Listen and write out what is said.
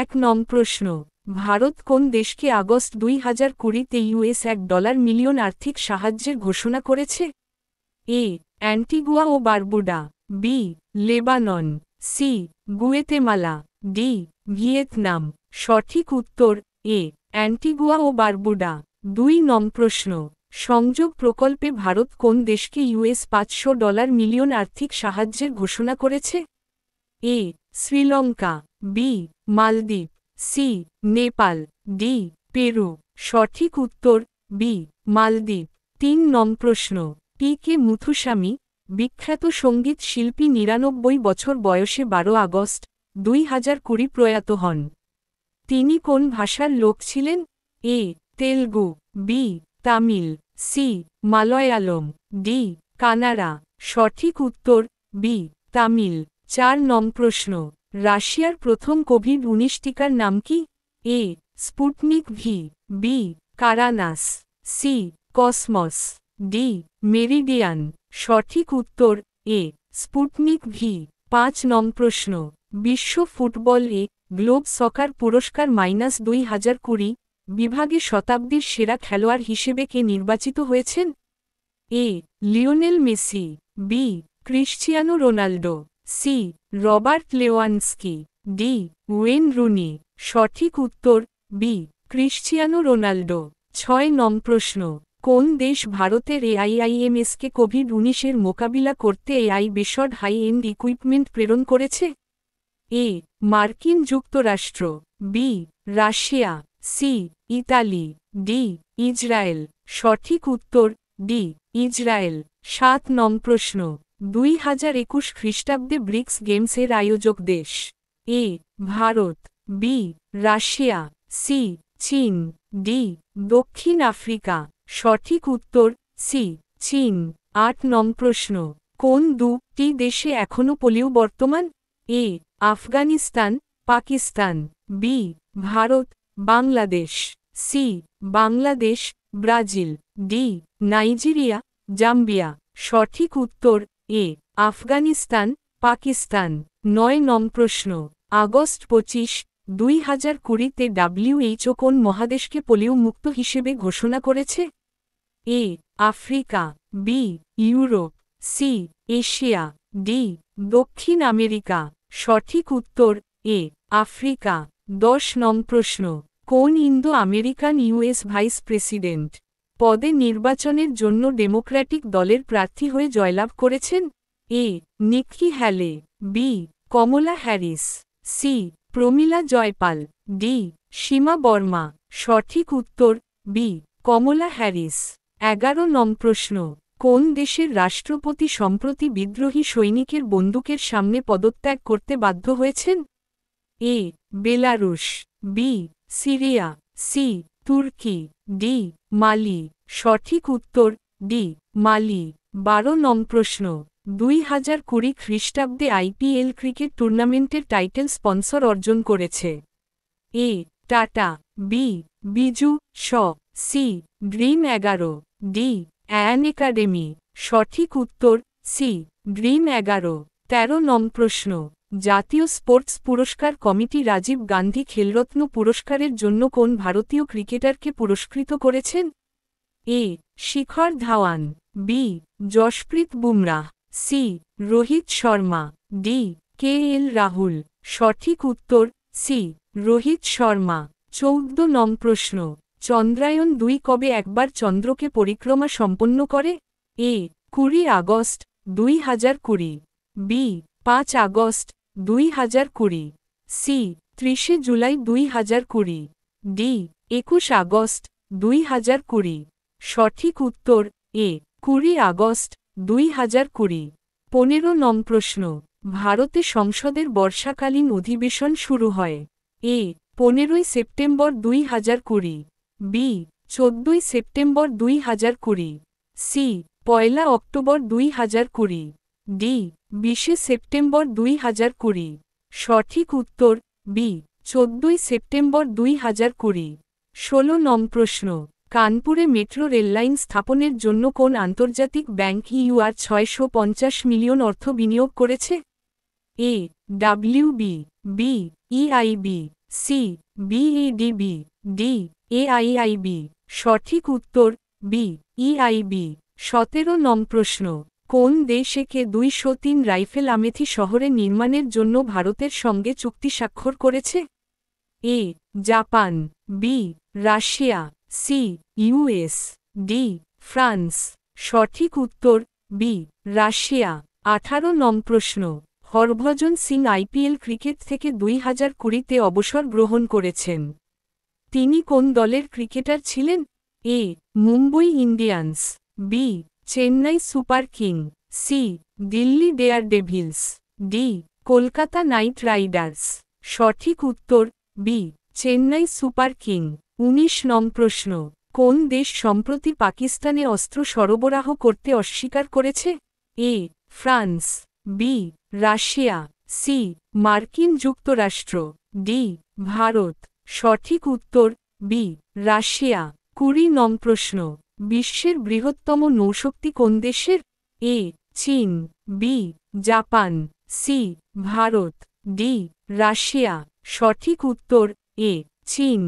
এক নং প্রশ্ন, ভারত কোন দেশকে আগস্ট 2020-তে $1 মিলিয়ন আর্থিক সাহায্যের ঘোষণা করেছে? এ অ্যান্টিগুয়া ও Barbuda, B Lebanon, C Guatemala, D Vietnam. সঠিক উত্তর এ অ্যান্টিগুয়া ও বারবুডা। 2 নং প্রশ্ন, সংযোগ প্রকল্পে ভারত কোন দেশকে $500 মিলিয়ন আর্থিক সাহায্যের ঘোষণা করেছে? এ শ্রীলঙ্কা, বি মালদ্বীপ, সি নেপাল, ডি পেরু। সঠিক উত্তর বি মালদ্বীপ। 3 নং প্রশ্ন, পি কে মুথুস্বামী, বিখ্যাত সঙ্গীত শিল্পী 99 বছর বয়সে 12 আগস্ট 2020 প্রয়াত হন। তিনি কোন ভাষার লোক ছিলেন? A Telugu, B Tamil, C Malayalam, D Kannada. সঠিক উত্তর বি তামিল। 4 নং প্রশ্ন, রাশিয়ার প্রথম কোভিড-19 টিকার নাম কি? এ স্পুটনিক ভি, বি কারানাস, সি কসমস, ডি মেরিডিয়ান। সঠিক উত্তর এ স্পুটনিক ভি। 5 নং প্রশ্ন, বিশ্ব ফুটবল গ্লোব সকার পুরস্কার -2020 বিভাগে শতাব্দীর সেরা খেলোয়াড় হিসেবে কে নির্বাচিত হয়েছেন? A Lionel Messi, B Cristiano Ronaldo, C Robert Lewandowski, D Wayne Rooney. সঠিক উত্তর বি ক্রিশ্চিয়ানো রোনাল্ডো। 6 নং প্রশ্ন, কোন দেশ ভারতের AIIMSকে কোভিড-19-এর মোকাবিলা করতে AI based high end equipment প্রেরণ করেছে? এ মার্কিন যুক্তরাষ্ট্র, বি রাশিয়া, সি ইতালি, ডি ইসরায়েল। সঠিক উত্তর ডি ইসরায়েল। 7 নং প্রশ্ন, 2021 খ্রিস্টাব্দে ব্রিক্স গেমসের আয়োজক দেশ? এ ভারত, বি রাশিয়া, সি চীন, ডি দক্ষিণ আফ্রিকা। সঠিক উত্তর সি চীন। 8 নং প্রশ্ন, কোন দুটি দেশে এখনও পোলিও বর্তমান? A Afghanistan, Pakistan, B Bharat, Bangladesh, C Bangladesh, Brazil, D Nigeria, Zambia. সঠিক উত্তর এ আফগানিস্তান, পাকিস্তান। 9 নং প্রশ্ন, আগস্ট 25, 2020-তে WHO কোন মহাদেশকে পোলিও মুক্ত হিসেবে ঘোষণা করেছে? A Africa, B Europe, C Asia, D দক্ষিণ আমেরিকা। সঠিক উত্তর এ আফ্রিকা। 10 নং প্রশ্ন, কোন Indo American US vice president পদে নির্বাচনের জন্য ডেমোক্র্যাটিক দলের প্রার্থী হয়ে জয়লাভ করেছেন? A Nikki Haley, B Kamala Harris, C Pramila Jayapal, D Seema Verma. সঠিক উত্তর বি কমলা হ্যারিস। 11 নং প্রশ্ন, কোন দেশের রাষ্ট্রপতি সম্প্রতি বিদ্রোহী সৈনিকের বন্দুকের সামনে পদত্যাগ করতে বাধ্য হয়েছেন? এ বেলারুশ, বি সিরিয়া, সি তুর্কি, ডি মালি। সঠিক উত্তর ডি মালি। 12 নং প্রশ্ন, 2020 খ্রিস্টাব্দে IPL ক্রিকেট টুর্নামেন্টের টাইটেল স্পন্সর অর্জন করেছে? A Tata, B Byju's, C Dream 11, D Unacademy. সঠিক উত্তর সি ড্রিম 11। 13 নং প্রশ্ন, জাতীয় স্পোর্টস পুরস্কার কমিটি রাজীব গান্ধী খেলরত্ন পুরস্কারের জন্য কোন ভারতীয় ক্রিকেটারকে পুরস্কৃত করেছেন? A Shikhar Dhawan, B Jasprit Bumrah, C Rohit Sharma, D KL Rahul. সঠিক উত্তর সি রোহিত শর্মা। 14 নং প্রশ্ন, চন্দ্রায়ন 2 কবে একবার চন্দ্রকে পরিক্রমা সম্পন্ন করে? A 20 August 2020, B 5 August 2020, C 30 July 2020, D 21 August 2020। সঠিক উত্তর এ 20 আগস্ট 2020। 15 নং প্রশ্ন, ভারতে সংসদের বর্ষাকালীন অধিবেশন শুরু হয়? A 15 September 2020, B 14 September 2020, C 1 October 2020, D 20 September 2020। সঠিক উত্তর বি 14 সেপ্টেম্বর 2020। 16 নং প্রশ্ন, কানপুরে মেট্রো রেললাইন স্থাপনের জন্য কোন আন্তর্জাতিক ব্যাংক $650 মিলিয়ন অর্থ বিনিয়োগ করেছে? A WB, B EIB, C BEDB, D AIIB. সঠিক উত্তর বি ইআইবি। 17 প্রশ্ন, কোন দেশ একে 203 রাইফেল আমেথি শহরে নির্মাণের জন্য ভারতের সঙ্গে চুক্তি স্বাক্ষর করেছে? এ জাপান, বি রাশিয়া, সি ইউএস, ডি ফ্রান্স। সঠিক উত্তর বি রাশিয়া। 18 প্রশ্ন, হরভজন সিং আইপিএল ক্রিকেট থেকে 2020-তে অবসর গ্রহণ করেছেন। তিনি কোন দলের ক্রিকেটার ছিলেন? A Mumbai Indians, B Chennai Super King, C Delhi Daredevils, D Kolkata Knight Riders. সঠিক উত্তর বি চেন্নাই সুপার কিং। 19 প্রশ্ন, কোন দেশ সম্প্রতি পাকিস্তানে অস্ত্র সরবরাহ করতে অস্বীকার করেছে? এ ফ্রান্স, বি রাশিয়া, সি মার্কিন যুক্তরাষ্ট্র, ডি ভারত। সঠিক উত্তর বি রাশিয়া। 20 প্রশ্ন, বিশ্বের বৃহত্তম নৌশক্তি কোন দেশের? এ চীন, B Japan, C Bharat, D রাশিয়া। সঠিক উত্তর এ চীন।